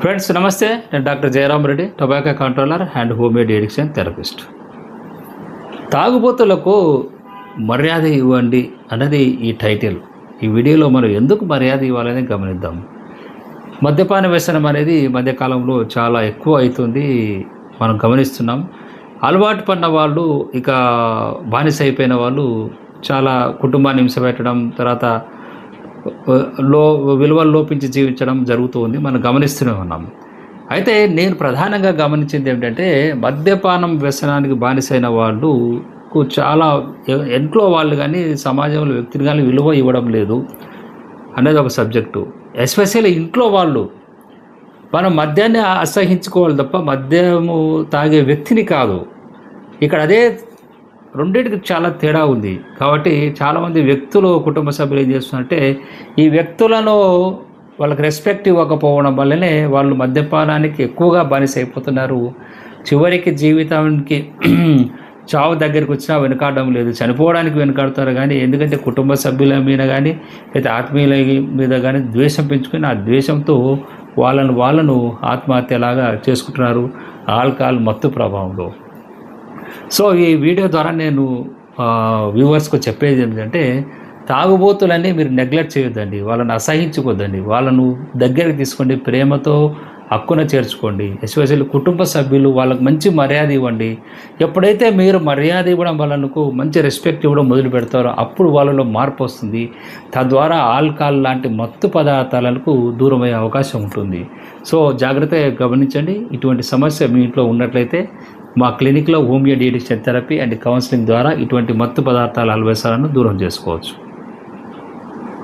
Friends నమస్తే, నేను doctor Jayaram Reddy, tobacco controller and homeo addiction therapist. తాగుబోతులకు మర్యాద ఇవ్వండి అన్నది ఈ టైటిల్. ఈ వీడియోలో మనం ఎందుకు మర్యాద ఇవ్వాలని గమనిద్దాం. మద్యపాన వ్యసనం అనేది మధ్యకాలంలో చాలా ఎక్కువ అవుతుంది, మనం గమనిస్తున్నాం. అలవాటు పడిన వాళ్ళు, ఇక బానిస అయిపోయిన వాళ్ళు చాలా కుటుంబాన్ని హింస పెట్టడం, తర్వాత విలువలు లోపించి జీవించడం జరుగుతూ ఉంది, మనం గమనిస్తూనే ఉన్నాం. అయితే నేను ప్రధానంగా గమనించింది ఏమిటంటే, మద్యపానం వ్యసనానికి బానిసైన వాళ్ళు చాలా ఇంట్లో వాళ్ళు కానీ సమాజంలో వ్యక్తిని కానీ విలువ ఇవ్వడం లేదు అనేది ఒక సబ్జెక్టు. ఎస్పెషల్లీ ఇంట్లో వాళ్ళు. మనం మద్యాన్ని అసహించుకోవాలి తప్ప మద్యము తాగే వ్యక్తిని కాదు. ఇక్కడ అదే రెండింటికి చాలా తేడా ఉంది. కాబట్టి చాలామంది వ్యక్తులు, కుటుంబ సభ్యులు ఏం చేస్తున్నారంటే, ఈ వ్యక్తులను వాళ్ళకి రెస్పెక్ట్ ఇవ్వకపోవడం వల్లనే వాళ్ళు మద్యపానానికి ఎక్కువగా బానిస అయిపోతున్నారు. చివరికి జీవితానికి చావు దగ్గరికి వచ్చినా వెనుకాడడం లేదు, చనిపోవడానికి వెనుకాడుతారు. కానీ ఎందుకంటే కుటుంబ సభ్యుల మీద కానీ లేదా ఆత్మీయుల మీద కానీ ద్వేషం పెంచుకొని ఆ ద్వేషంతో వాళ్ళను ఆత్మహత్యలాగా చేసుకుంటున్నారు ఆల్కహాల్ మత్తు ప్రభావంలో. సో ఈ వీడియో ద్వారా నేను వ్యూవర్స్కి చెప్పేది ఏంటంటే, తాగుబోతులన్నీ మీరు నెగ్లెక్ట్ చేయొద్దండి, వాళ్ళని అసహించుకోద్దండి, వాళ్ళను దగ్గరికి తీసుకోండి, ప్రేమతో హక్కున చేర్చుకోండి. ఎస్పెషల్లీ కుటుంబ సభ్యులు, వాళ్ళకి మంచి మర్యాద ఇవ్వండి. ఎప్పుడైతే మీరు మర్యాద ఇవ్వడం, వాళ్ళకు మంచి రెస్పెక్ట్ ఇవ్వడం మొదలు పెడతారో అప్పుడు వాళ్ళలో మార్పు వస్తుంది. తద్వారా ఆల్కహాల్ లాంటి మత్తు పదార్థాలకు దూరమయ్యే అవకాశం ఉంటుంది. సో జాగ్రత్తగా గమనించండి. ఇటువంటి సమస్య మీ ఇంట్లో ఉన్నట్లయితే మా క్లినిక్లో homeo addiction therapy and counselling ద్వారా ఇటువంటి మత్తు పదార్థాల అలవేశాలను దూరం చేసుకోవచ్చు.